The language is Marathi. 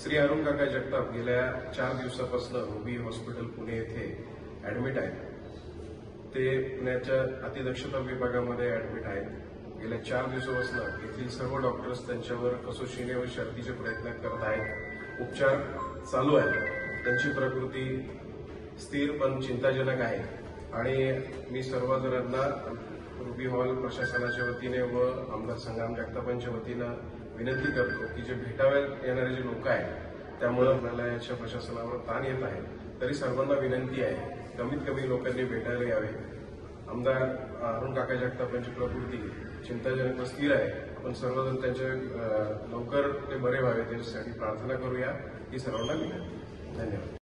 श्री अरुण काका जगताप गेल्या 4 दिवसापासून रुबी हॉस्पिटल पुणे येथे ऍडमिट आहेत। ते पुण्याच्या अतिदक्षता विभागामध्ये ऍडमिट आहेत। गेल्या 4 दिवसापासून येथील सर्व डॉक्टर्स त्यांच्यावर कसोशीने व शर्थीचे प्रयत्न करत आहेत। उपचार चालू आहेत। त्यांची प्रकृती स्थिर पण चिंताजनक आहे आणि मी सर्व जणांना रुबी हॉल प्रशासनाच्या वतीने व आमदार संग्राम जगतापांच्या वतीनं विनंती करतो की जे भेटाव्यात येणारे जे लोक आहेत त्यामुळे रुग्णालयाच्या प्रशासनावर ताण येत आहे, तरी सर्वांना विनंती आहे कमीत कमी लोकांनी भेटायला यावे। आमदार अरुण काका जगताप यांची प्रकृती चिंताजनक व स्थिर आहे। आपण सर्वजण त्यांचे लवकर ते बरे व्हावे त्याच्यासाठी प्रार्थना करूया ही सर्वांना विनंती। धन्यवाद।